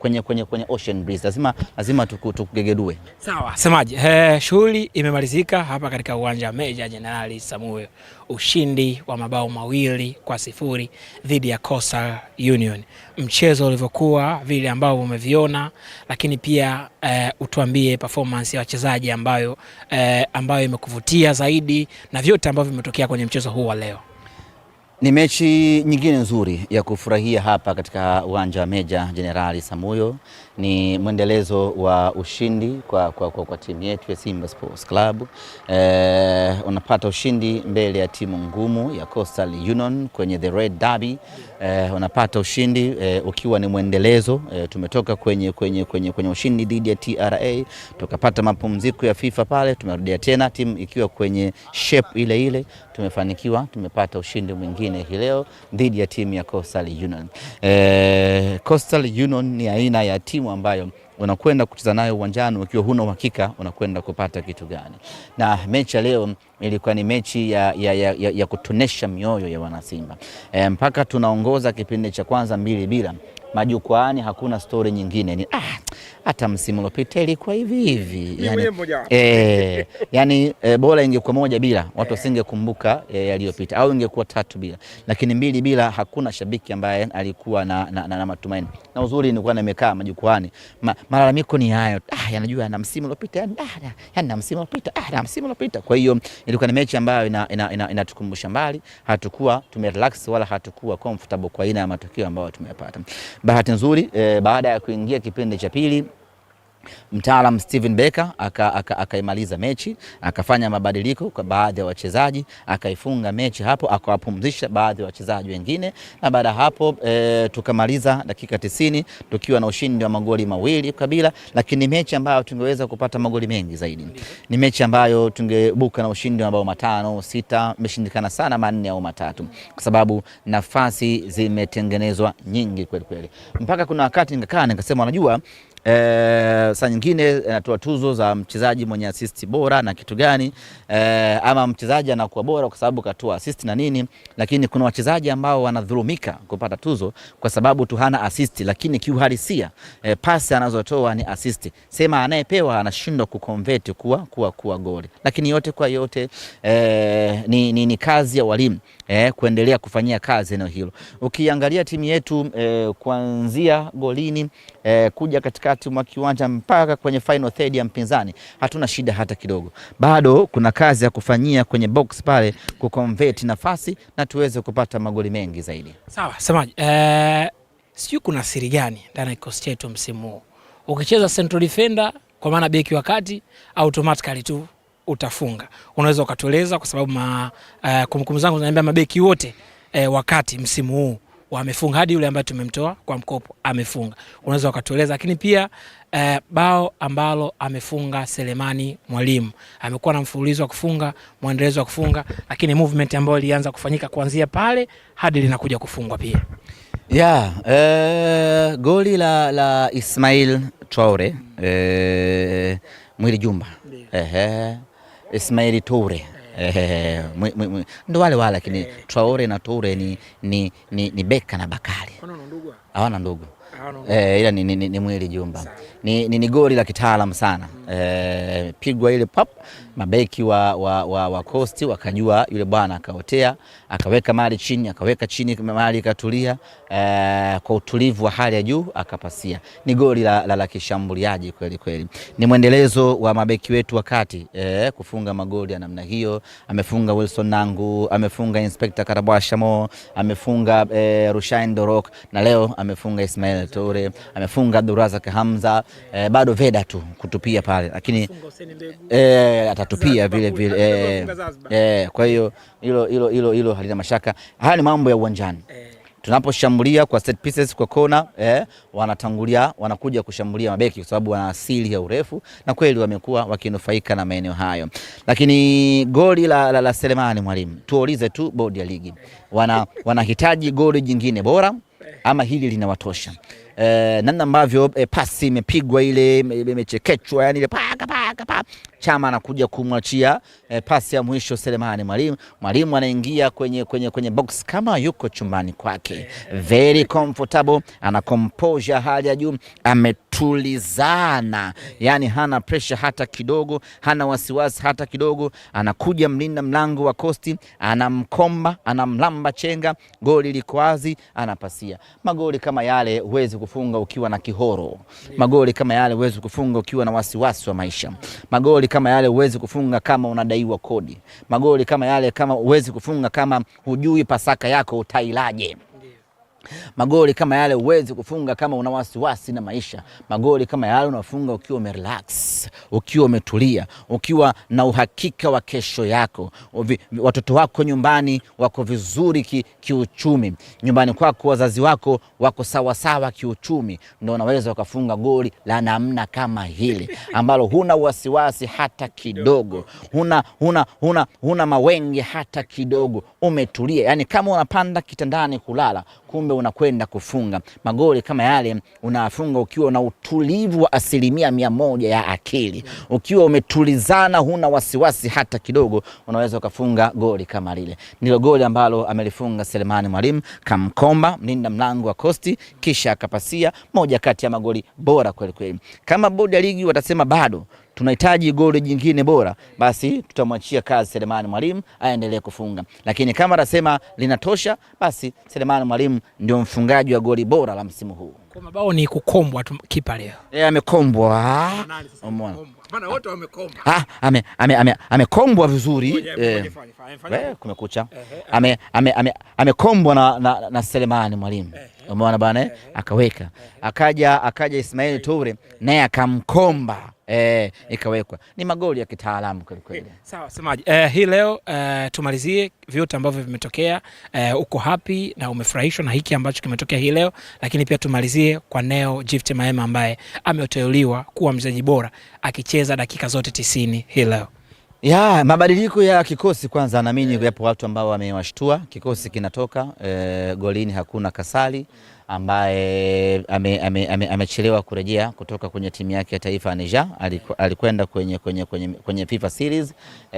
kwenye Ocean Breeze. Lazima tukugegedue. Sawa, semaji. Shughuli imemalizika hapa katika uwanja wa Meja Jenerali Samuel. Ushindi wa mabao 2-0 dhidi ya Coastal Union. Mchezo ulivyokuwa vile ambao umeviona, lakini pia utuambie performance ya wachezaji ambayo imekuvutia zaidi na vyote ambavyo vimetokea kwenye mchezo huu wa leo. Ni mechi nyingine nzuri ya kufurahia hapa katika uwanja wa Meja Jenerali Samuel. Ni mwendelezo wa ushindi kwa timu yetu ya Simba Sports Club. Unapata ushindi mbele ya timu ngumu ya Coastal Union kwenye the Red Derby. Unapata ushindi ukiwa ni mwendelezo. Tumetoka kwenye ushindi dhidi ya TRA, tukapata mapumziko ya FIFA pale, tumerudia tena timu ikiwa kwenye shape ile ile, tumefanikiwa tumepata ushindi mwingine hii leo dhidi ya timu ya Coastal Union. Coastal Union ni aina ya timu ambayo unakwenda kucheza nayo uwanjani ukiwa huna uhakika unakwenda kupata kitu gani. Na mechi ya leo ilikuwa ni mechi ya kutonesha mioyo ya wanasimba. Mpaka tunaongoza kipindi cha kwanza 2-0. Majukwaani hakuna story nyingine, ni hata msimu uliopita ilikuwa hivi. Yani bora ingekuwa 1-0 watu wasingekumbuka yaliyopita, au ingekuwa 3-0, lakini 2-0 hakuna shabiki ambaye alikuwa na matumaini. Na uzuri nilikuwa nimekaa majukwaani, malalamiko ni hayo, yanajua na msimu uliopita, na msimu uliopita. Kwa hiyo ilikuwa ni mechi ambayo inatukumbusha mbali, hatakuwa tumerelax wala hatakuwa comfortable kwa aina ya matokeo ambayo tumeyapata. Bahati nzuri baada ya kuingia kipindi cha pili, mtaalam Steven Becker akaimaliza mechi, akafanya mabadiliko kwa baadhi ya wachezaji, akaifunga mechi hapo, akawapumzisha baadhi ya wachezaji wengine, na baada hapo tukamaliza dakika 90 tukiwa na ushindi wa magoli 2-0. Lakini mechi ambayo tungeweza kupata magoli mengi zaidi, ni mechi ambayo tungebuka na ushindi wa mabao 5-6, imeshindikana sana 4 au 3, kwa sababu nafasi zimetengenezwa nyingi kweli. Mpaka kuna wakati nikasema unajua, saa nyingine anatoa tuzo za mchezaji mwenye assist bora na kitu gani, ama mchezaji anakuwa bora kwa sababu katoa assist na nini, lakini kuna wachezaji ambao wanadhulumika kupata tuzo kwa sababu tu hana assist, lakini kiuhalisia pasi anazotoa ni assist. Sema anayepewa anashindwa kuconvert kuwa goli. Lakini yote kwa yote ni kazi ya walimu kuendelea kufanyia kazi eneo hilo. Ukiangalia timu yetu kuanzia golini kuja katikati mwa kiwanja mpaka kwenye final third ya mpinzani, hatuna shida hata kidogo. Bado kuna kazi ya kufanyia kwenye box pale, kuconvert nafasi na tuweze kupata magoli mengi zaidi. Sawa, semaji. Sijui kuna siri gani ndani ya kikosi chetu msimu huu. Ukicheza central defender kwa maana beki wa kati, automatically tu utafunga. Unaweza ukatueleza, kwa sababu kumbukumbu zangu zinaniambia mabeki wote wakati msimu huu wamefunga, hadi yule ambaye tumemtoa kwa mkopo amefunga. Unaweza ukatueleza, lakini pia bao ambalo amefunga Selemani Mwalimu, amekuwa na mfululizo wa kufunga, mwendelezo wa kufunga, lakini movement ambayo ilianza kufanyika kuanzia pale hadi linakuja kufungwa pia. Goli la Ismail Traore, Mwili Jumba, Ismail Toure, ndo wale lakini Traore na Toure ni Beka na Bakari. Hawana ndugu. Ila ni Mwili Jumba. Ni goli la kitaalamu sana. Pigwa ile pop, mabeki wa Coast wakajua yule bwana akaotea, akaweka mali chini, akaweka chini mali ikatulia, kwa utulivu wa hali ya juu akapasia. Ni goli la kishambuliaji kweli. Ni mwendelezo wa mabeki wetu wakati kufunga magoli ya namna hiyo. Amefunga Wilson Nangu, amefunga Inspector Karabasha Mo, amefunga Rushain Dorok, na leo amefunga Ismail Toure, amefunga Abdurazak Hamza. Bado Veda tu kutupia pale, lakini atatupia vile. Kwa hiyo hilo halina mashaka. Haya ni mambo ya uwanjani. Tunaposhambulia kwa set pieces, kwa kona, wanatangulia, wanakuja kushambulia mabeki kwa sababu wana asili ya urefu, na kweli wamekuwa wakinufaika na maeneo hayo. Lakini goli la Selemani Mwalimu, tuulize tu bodi ya ligi, wanahitaji goli jingine bora ama hili linawatosha? Namna ambavyo pasi imepigwa ile imechekechwa, yani ile paka Chama anakuja kumwachia pasi ya mwisho Selemani Mwalimu. Mwalimu anaingia kwenye box kama yuko chumbani kwake, very comfortable, ana composure hali ya juu, ametulizana, yani hana pressure hata kidogo, hana wasiwasi hata kidogo. Anakuja mlinda mlango wa Coast, anamkomba, anamlamba chenga, goli liko wazi, anapasia. Magoli kama yale huwezi kufunga ukiwa na kihoro. Magoli kama yale huwezi kufunga ukiwa na wasiwasi wa maisha. Magoli kama yale huwezi kufunga kama unadaiwa kodi. Magoli kama yale kama huwezi kufunga kama hujui Pasaka yako utailaje. Magoli kama yale huwezi kufunga kama una wasiwasi na maisha. Magoli kama yale unafunga ukiwa umerelax, ukiwa umetulia, ukiwa na uhakika wa kesho yako. Watoto wako nyumbani wako vizuri kiuchumi. Nyumbani kwako wazazi wako wako sawa sawa kiuchumi. Ndio unaweza ukafunga goli la namna kama hili ambalo huna wasiwasi hata kidogo. Huna mawenge hata kidogo. Umetulia. Yani kama unapanda kitandani kulala, kumbe unakwenda kufunga. Magoli kama yale unafunga ukiwa na utulivu wa 100% ya akili. Ukiwa umetulizana, huna wasiwasi hata kidogo, unaweza ukafunga goli kama lile. Ndio goli ambalo amelifunga Selemani Mwalimu, kamkomba mlinda mlango wa Coast, kisha akapasia. Moja kati ya magoli bora kweli kweli. Kama bodi ya ligi watasema bado tunahitaji goli jingine bora, basi tutamwachia kazi Selemani Mwalimu aendelee kufunga. Lakini kama atasema linatosha, basi Selemani Mwalimu ndio mfungaji wa goli bora la msimu huu. Kwa mabao ni kukombwa tu kipa leo. Amekombwa. Umeona? Maana wote wamekomba. Amekombwa vizuri. Kumekucha. Amekombwa na Selemani Mwalimu. Umeona bana, akaweka. Akaja Ismail Toure naye akamkomba. Ikawekwa. Ni magoli ya kitaalamu kweli kweli. Sawa semaji. Hii leo tumalizie vyote ambavyo vimetokea. Uko happy na umefurahishwa na hiki ambacho kimetokea hii leo, lakini pia tumalizie kwa Neo Gift Mahema ambaye ameteuliwa kuwa mchezaji bora akicheza dakika zote 90 hii leo. Mabadiliko ya kikosi kwanza, naamini yapo watu ambao wamewashtua. Kikosi kinatoka golini hakuna Kasali ambaye amechelewa kurejea kutoka kwenye timu yake ya taifa ya Niger. Alikwenda kwenye FIFA series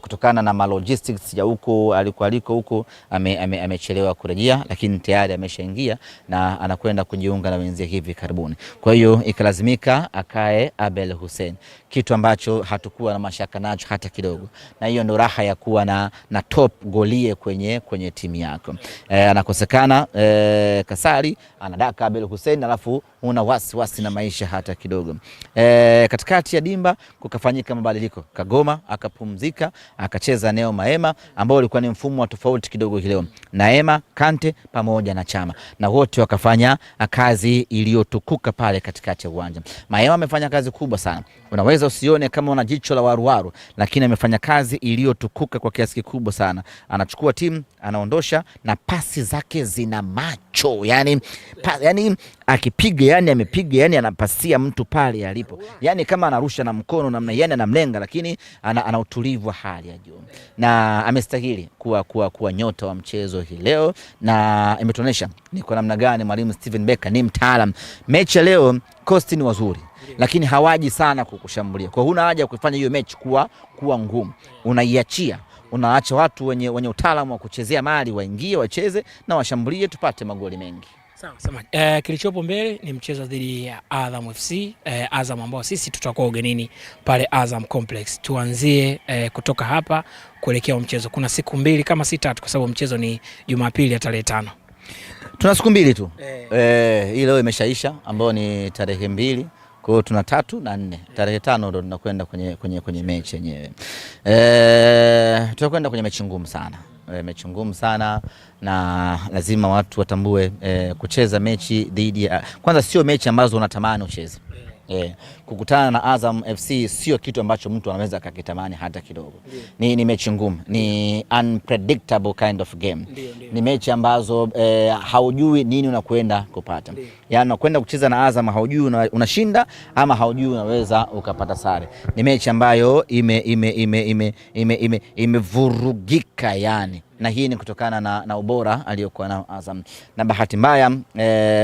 kutokana na logistics ya huko aliko huko, amechelewa kurejea, lakini tayari ameshaingia na anakwenda kujiunga na wenzie hivi karibuni. Kwa hiyo ikalazimika akae Abel Hussein, kitu ambacho hatakuwa na mashaka nacho hata kidogo. Na hiyo ndio raha ya kuwa na top golie kwenye timu yako. Anakosekana Kasali, anadaka Abel Hussein, alafu una wasi na maisha hata kidogo. Katikati ya dimba kukafanyika mabadiliko. Kagoma akapumzika, akacheza Neo Mahema ambao ulikuwa ni mfumo wa tofauti kidogo leo. Naema, Kante pamoja na Chama, na wote wakafanya kazi iliyotukuka pale katikati ya uwanja. Mahema amefanya kazi kubwa sana. Unaweza usione kama una jicho la waruwaru, lakini amefanya kazi iliyotukuka kwa kiasi kikubwa sana. Anachukua timu, anaondosha, na pasi zake zina macho. Yani akipiga, yani amepiga, yani anapasia mtu pale alipo. Yani kama anarusha na mkono namna, yani anamlenga, lakini ana utulivu wa hali ya juu. Na amestahili kuwa nyota wa mchezo hii leo, na imetuonesha ni kwa namna gani mwalimu Steven Becker ni mtaalam. Mechi leo Coast ni wazuri, lakini hawaji sana kukushambulia. Kwa huna haja kufanya hiyo mechi kuwa ngumu. Unaiachia, unaacha watu wenye utaalamu wa kuchezea mali waingie, wacheze na washambulie, tupate magoli mengi. Sawa. Kilichopo mbele ni mchezo dhidi ya Azam FC. Azam ambao sisi tutakuwa ugenini pale Azam Complex. Tuanzie kutoka hapa kuelekea mchezo. Kuna siku mbili kama si tatu, kwa sababu mchezo ni Jumapili ya tarehe 5. Tuna siku mbili tu. Hii leo imeshaisha ambao ni tarehe 2. Kwa hiyo tuna 3 na 4. Tarehe 5 ndo tunakwenda kwenye mechi yenyewe. Tutakwenda kwenye mechi ngumu sana. Mechi ngumu sana, na lazima watu watambue kucheza mechi dhidi ya, kwanza sio mechi ambazo unatamani ucheze. Kukutana na Azam FC sio kitu ambacho mtu anaweza akakitamani hata kidogo. Ni mechi ngumu, ni unpredictable kind of game. Ni mechi ambazo haujui nini unakwenda kupata. Yaani unakwenda kucheza na Azam, haujui unashinda ama haujui unaweza ukapata sare. Ni mechi ambayo imevurugika, yani na hii ni kutokana na ubora aliyokuwa nao Azam. Na bahati mbaya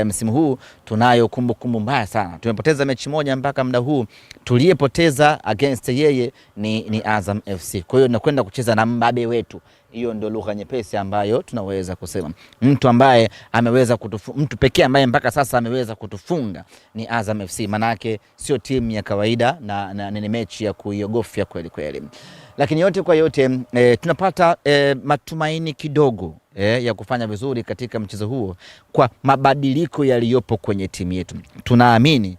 msimu huu tunayo kumbukumbu mbaya sana. Tumepoteza mechi moja mpaka muda huu, tuliyepoteza against yeye ni Azam FC. Kwa hiyo tunakwenda kucheza na mbabe wetu. Hiyo ndio lugha nyepesi ambayo tunaweza kusema. Mtu ambaye ameweza mtu pekee ambaye mpaka sasa ameweza kutufunga ni Azam FC. Manake sio timu ya kawaida na ni mechi ya kuiogofya kweli kweli. Lakini yote kwa yote tunapata matumaini kidogo ya kufanya vizuri katika mchezo huo kwa mabadiliko yaliyopo kwenye timu yetu. Tunaamini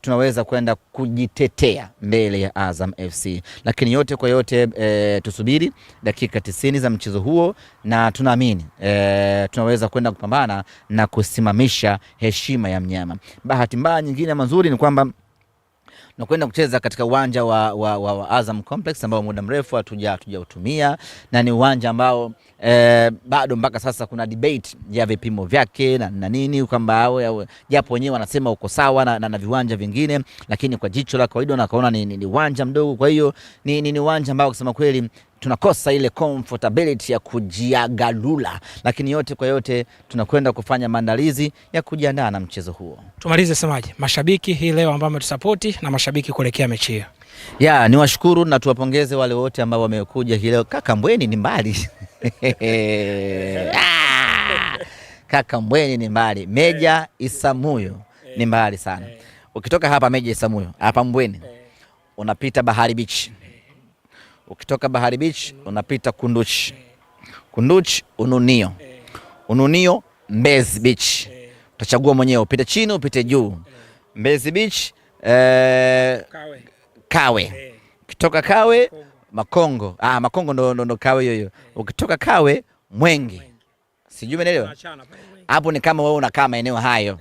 tunaweza kwenda kujitetea mbele ya Azam FC. Lakini yote kwa yote tusubiri dakika 90 za mchezo huo, na tunaamini tunaweza kwenda kupambana na kusimamisha heshima ya mnyama. Bahati mbaya nyingine mazuri ni kwamba na kwenda kucheza katika uwanja wa Azam Complex ambao muda mrefu hatujautumia, na ni uwanja ambao bado mpaka sasa kuna debate ya vipimo vyake na nini, kwamba japo wenyewe wanasema uko sawa na viwanja vingine, lakini kwa jicho la kawaida nakaona ni uwanja mdogo. Kwa hiyo ni uwanja ambao kusema kweli tunakosa ile comfortability ya kujiagalula, lakini yote kwa yote tunakwenda kufanya maandalizi ya kujiandaa na mchezo huo. Tumalize semaje mashabiki hii leo ambao wametusapoti na mashabiki kuelekea mechi hiyo? Ni washukuru na tuwapongeze wale wote ambao wamekuja hii leo. Kaka Mbweni ni mbali. Kaka Mbweni ni mbali. Meja Isamuyo ni mbali sana. Ukitoka hapa Meja Isamuyo, hapa Mbweni, unapita Bahari Beach. Ukitoka Bahari Beach unapita Kunduchi. Kunduchi Ununio. Ununio Mbezi Beach. Utachagua mwenyewe upite chini upite juu. Mbezi Beach Kawe. Ukitoka Kawe Makongo. Makongo ndo Kawe hiyo. Ukitoka Kawe Mwenge. Sijui umeelewa? Hapo ni kama wewe unakaa maeneo hayo.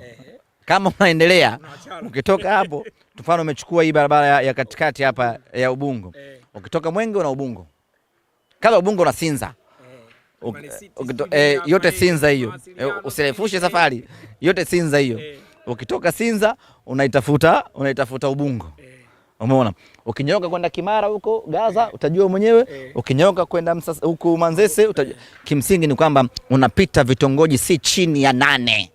Kama unaendelea ukitoka hapo, mfano umechukua hii barabara ya katikati hapa ya Ubungo. Ukitoka Mwenge una Ubungo. Kama Ubungo una Sinza. Yote Sinza hiyo. Usirefushe safari. Yote Sinza hiyo. Ukitoka Sinza unaitafuta Ubungo. Umeona? Ukinyoka kwenda Kimara huko Gaza utajua mwenyewe. Ukinyoka kwenda huko Manzese utajua. Kimsingi ni kwamba unapita vitongoji si chini ya 8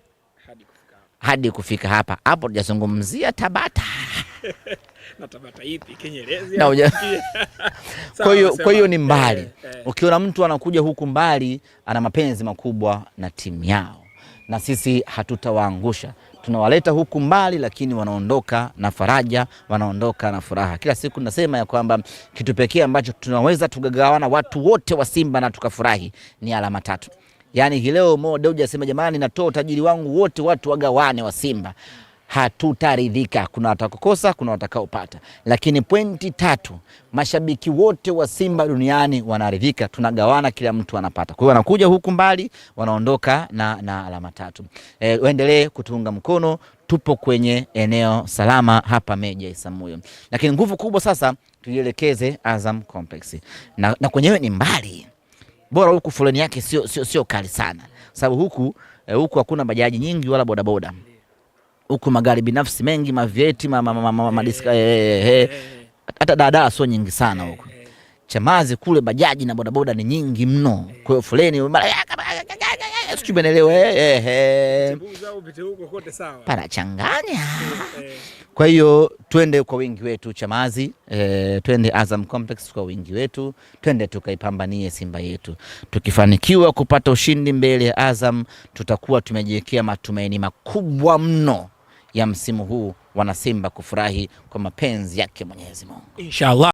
hadi kufika hapa. Hapo tujazungumzia Tabata. Na Tabata ipi? Kinyerezi? Kwa hiyo ni mbali. Ukiona mtu anakuja huku mbali ana mapenzi makubwa na timu yao, na sisi hatutawaangusha. Tunawaleta huku mbali, lakini wanaondoka na faraja, wanaondoka na furaha. Kila siku nasema ya kwamba kitu pekee ambacho tunaweza tugagawana watu wote wa Simba na tukafurahi ni alama 3. Yani leo Mo Dewji asema jamani, natoa utajiri wangu wote watu wagawane wa Simba. Hatutaridhika. Kuna watakokosa, kuna watakaopata, lakini pointi 3 mashabiki wote wa Simba duniani wanaridhika. Tunagawana, kila mtu anapata. Kwa hiyo wanakuja huku mbali, wanaondoka na alama 3. Waendelee kutuunga mkono. Tupo kwenye eneo salama hapa Meja Isamuyo, lakini nguvu kubwa sasa tuielekeze Azam Complex, na kwenyewe ni mbali. Bora huku foleni yake sio kali sana, sababu huku hakuna bajaji nyingi wala bodaboda. Huku magari binafsi mengi, mavieti, madiska, hata daladala sio nyingi sana huku. Chamazi kule bajaji na bodaboda ni nyingi mno. Kwa hiyo foleni panachanganya. Kwa hiyo twende kwa wingi wetu Chamazi, twende Azam Complex kwa wingi wetu, twende tukaipambanie Simba yetu. Tukifanikiwa kupata ushindi mbele ya Azam, tutakuwa tumejiwekea matumaini makubwa mno ya msimu huu wana Simba kufurahi kwa mapenzi yake Mwenyezi Mungu. Inshallah.